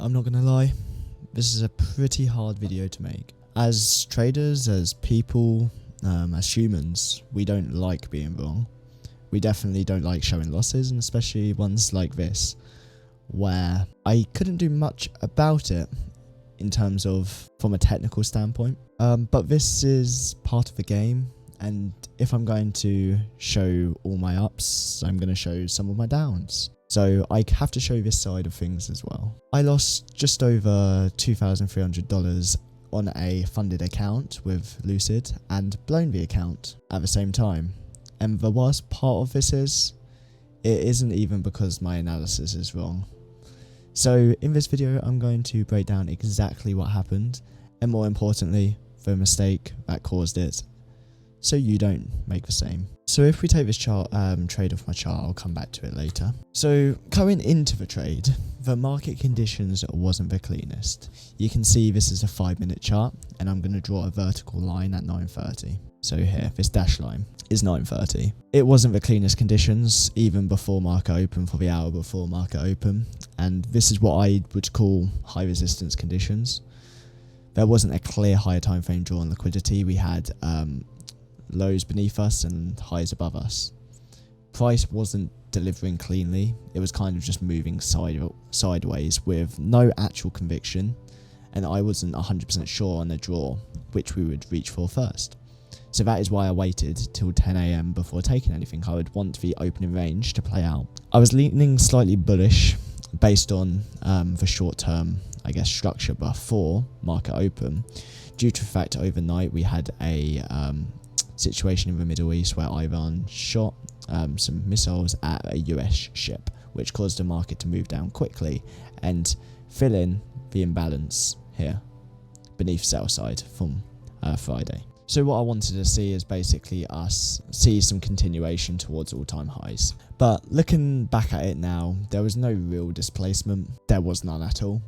I'm not gonna lie, this is a pretty hard video to make. As traders, as people, as humans, we don't like being wrong. We definitely don't like showing losses, and especially ones like this, where I couldn't do much about it in terms of from a technical standpoint. But this is part of the game, and if I'm going to show all my ups, I'm going to show some of my downs. So I have to show this side of things as well. I lost just over $2,300 on a funded account with Lucid and blown the account at the same time. And the worst part of this is, it isn't even because my analysis is wrong. So in this video, I'm going to break down exactly what happened, and more importantly, the mistake that caused it, so you don't make the same. So if we take this chart, trade off my chart, I'll come back to it later. So going into the trade, the market conditions wasn't the cleanest. You can see this is a 5-minute chart, and I'm going to draw a vertical line at 9:30. So here, this dash line is 9:30. It wasn't the cleanest conditions, even before market open, for the hour before market open. And this is what I would call high resistance conditions. There wasn't a clear higher time frame draw on liquidity. We had lows beneath us and highs above us. Price wasn't delivering cleanly. It was kind of just moving sideways with no actual conviction, and I wasn't 100% sure on the draw which we would reach for first. So that is why I waited till 10 AM before taking anything. I would want the opening range to play out. I was leaning slightly bullish based on the short term, I guess, structure before market open, due to the fact overnight we had a situation in the Middle East where Iran shot some missiles at a US ship, which caused the market to move down quickly and fill in the imbalance here beneath sell side from Friday. So what I wanted to see is basically us see some continuation towards all-time highs. But looking back at it now, there was no real displacement. There was none at all.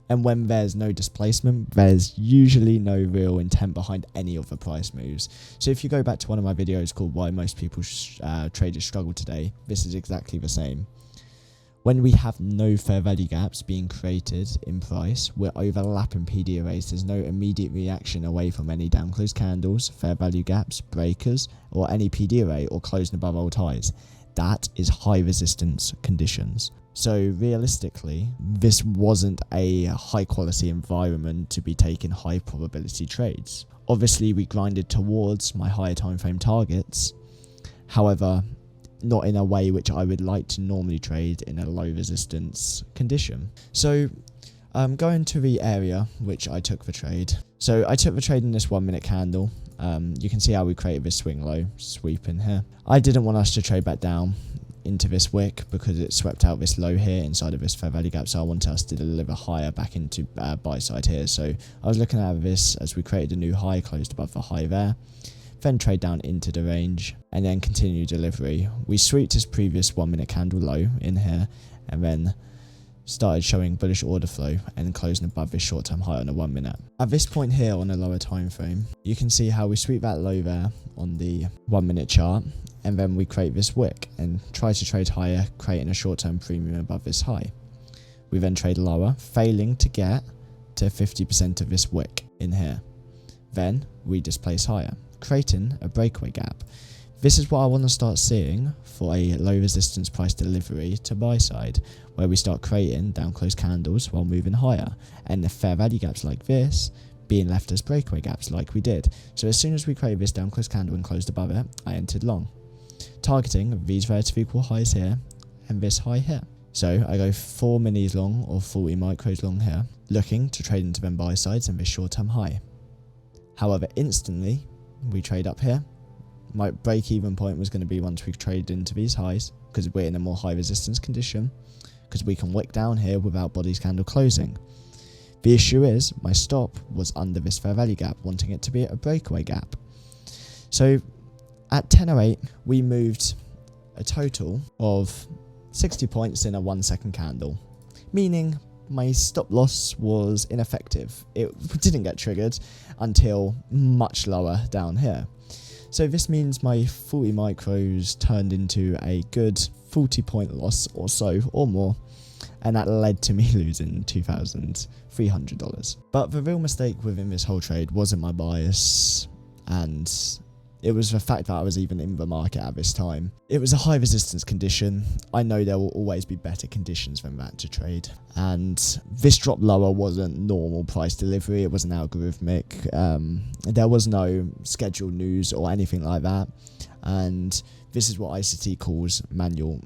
And when there's no displacement, there's usually no real intent behind any of the price moves. So if you go back to one of my videos called Why Most People Traders Struggle Today, this is exactly the same. When we have no fair value gaps being created in price, we're overlapping PD arrays. There's no immediate reaction away from any down close candles, fair value gaps, breakers, or any PD array or closing above old highs. That is high resistance conditions. So realistically, this wasn't a high quality environment to be taking high probability trades. Obviously, we grinded towards my higher time frame targets. However, not in a way which I would like to normally trade in a low resistance condition. So going to the area which I took the trade. So I took the trade in this 1-minute candle. You can see how we created this swing low sweep in here. I didn't want us to trade back down into this wick because it swept out this low here inside of this fair value gap, so I wanted us to deliver higher back into buy side here. So I was looking at this as we created a new high, closed above the high there, then trade down into the range and then continue delivery. We sweeped this previous 1-minute candle low in here and then started showing bullish order flow and closing above this short-term high on a 1-minute. At this point here on a lower time frame, you can see how we sweep that low there on the 1-minute chart, and then we create this wick and try to trade higher, creating a short-term premium above this high. We then trade lower, failing to get to 50% of this wick in here. Then we displace higher, creating a breakaway gap. This is what I want to start seeing for a low resistance price delivery to buy side, where we start creating down close candles while moving higher, and the fair value gaps like this being left as breakaway gaps like we did. So as soon as we created this down close candle and closed above it, I entered long, targeting these relative equal highs here and this high here. So I go 4 minis long or 40 micros long here, looking to trade into them buy sides and this short term high. However, instantly we trade up here. My break even point was going to be once we trade into these highs, because we're in a more high resistance condition, because we can wick down here without body's candle closing. The issue is my stop was under this fair value gap, wanting it to be a breakaway gap. So at 10:08 we moved a total of 60 points in a 1-second candle, meaning my stop loss was ineffective. It didn't get triggered until much lower down here. So this means my 40 micros turned into a good 40 point loss or so or more and that led to me losing $2,300. But the real mistake within this whole trade wasn't my bias, and it was the fact that I was even in the market at this time. It was a high resistance condition. I know there will always be better conditions than that to trade. And this drop lower wasn't normal price delivery. It wasn't algorithmic. There was no scheduled news or anything like that. And this is what ICT calls manual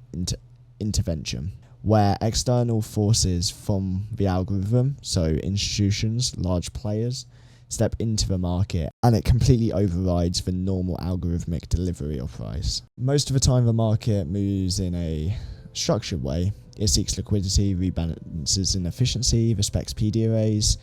intervention, where external forces from the algorithm, so institutions, large players, step into the market, and it completely overrides the normal algorithmic delivery of price. Most of the time the market moves in a structured way. It seeks liquidity, rebalances inefficiency, respects PD arrays,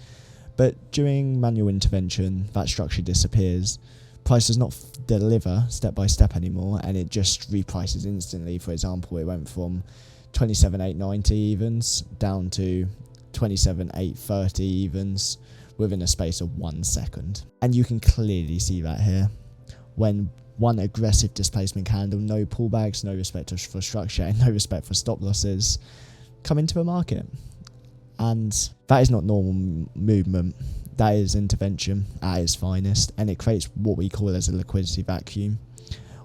but during manual intervention that structure disappears. Price does not deliver step by step anymore, and it just reprices instantly. For example, it went from 27,890 evens down to 27,830 evens within a space of 1 second. And you can clearly see that here. When one aggressive displacement candle, no pullbacks, no respect for structure, and no respect for stop losses, come into the market. And that is not normal movement. That is intervention at its finest, and it creates what we call as a liquidity vacuum,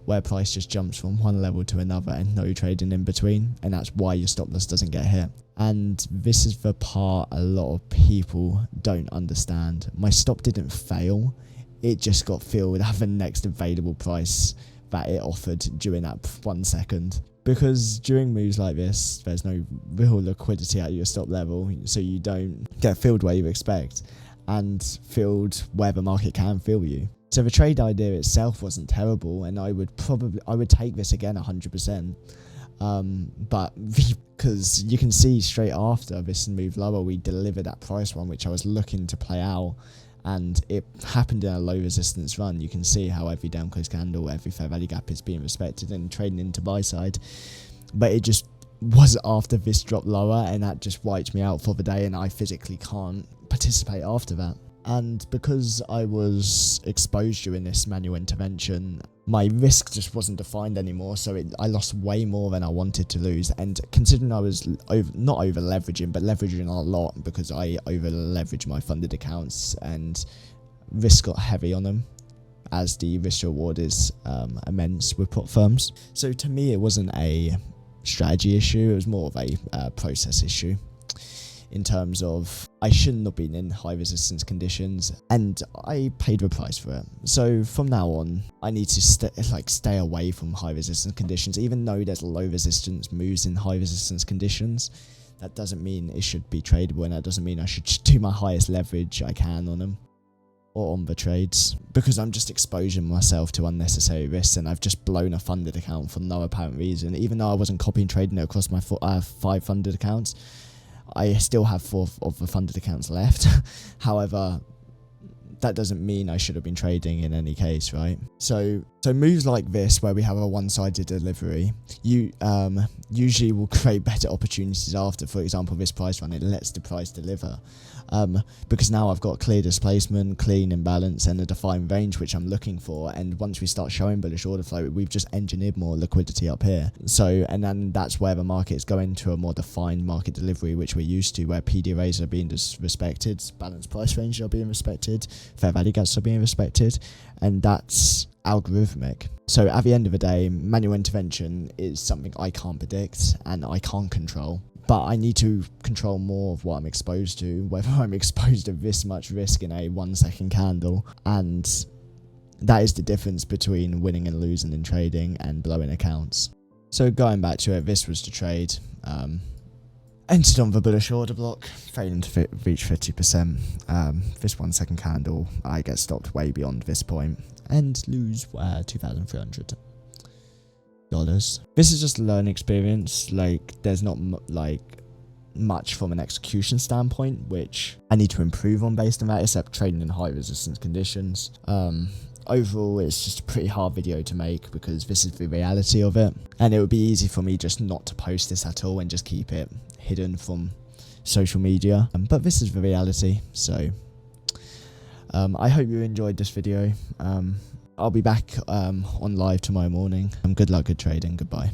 where price just jumps from one level to another and no trading in between, and that's why your stop loss doesn't get hit. And this is the part a lot of people don't understand. My stop didn't fail, it just got filled at the next available price that it offered during that 1 second. Because during moves like this, there's no real liquidity at your stop level, so you don't get filled where you expect, and filled where the market can fill you. So the trade idea itself wasn't terrible, and I would take this again 100%. But because you can see straight after this move lower, we delivered that price one, which I was looking to play out, and it happened in a low resistance run. You can see how every down close candle, every fair value gap is being respected and trading into buy side. But it just was after this drop lower, and that just wiped me out for the day, and I physically can't participate after that. And because I was exposed during this manual intervention, my risk just wasn't defined anymore, so I lost way more than I wanted to lose. And considering I was not over leveraging, but leveraging a lot, because I over leveraged my funded accounts and risk got heavy on them, as the risk reward is immense with prop firms. So to me it wasn't a strategy issue, it was more of a process issue. In terms of, I shouldn't have been in high resistance conditions, and I paid the price for it. So from now on, I need to stay away from high resistance conditions. Even though there's low resistance moves in high resistance conditions, that doesn't mean it should be tradable, and that doesn't mean I should do my highest leverage I can on them or on the trades, because I'm just exposing myself to unnecessary risks, and I've just blown a funded account for no apparent reason. Even though I wasn't copying trading it across my 5 funded accounts, I still have 4 of the funded accounts left. However, that doesn't mean I should have been trading in any case, right? So moves like this, where we have a one-sided delivery, you usually will create better opportunities after. For example, this price run, it lets the price deliver. Because now I've got clear displacement, clean imbalance, and a defined range which I'm looking for. And once we start showing bullish order flow, we've just engineered more liquidity up here. So, and then that's where the market is going to a more defined market delivery, which we're used to, where PD arrays are being respected, balanced price ranges are being respected, fair value gaps are being respected, and that's algorithmic. So at the end of the day, manual intervention is something I can't predict and I can't control. But I need to control more of what I'm exposed to, whether I'm exposed to this much risk in a 1 second candle. And that is the difference between winning and losing in trading and blowing accounts. So going back to it, this was the trade. Entered on the bullish order block, failing to reach 50%. This 1 second candle, I get stopped way beyond this point and lose $2,300. This is just a learning experience. Like, there's not much from an execution standpoint, which I need to improve on based on that, except trading in high resistance conditions. Overall, it's just a pretty hard video to make because this is the reality of it, and it would be easy for me just not to post this at all and just keep it hidden from social media. But this is the reality, so I hope you enjoyed this video. I'll be back on live tomorrow morning. Good luck, good trading, goodbye.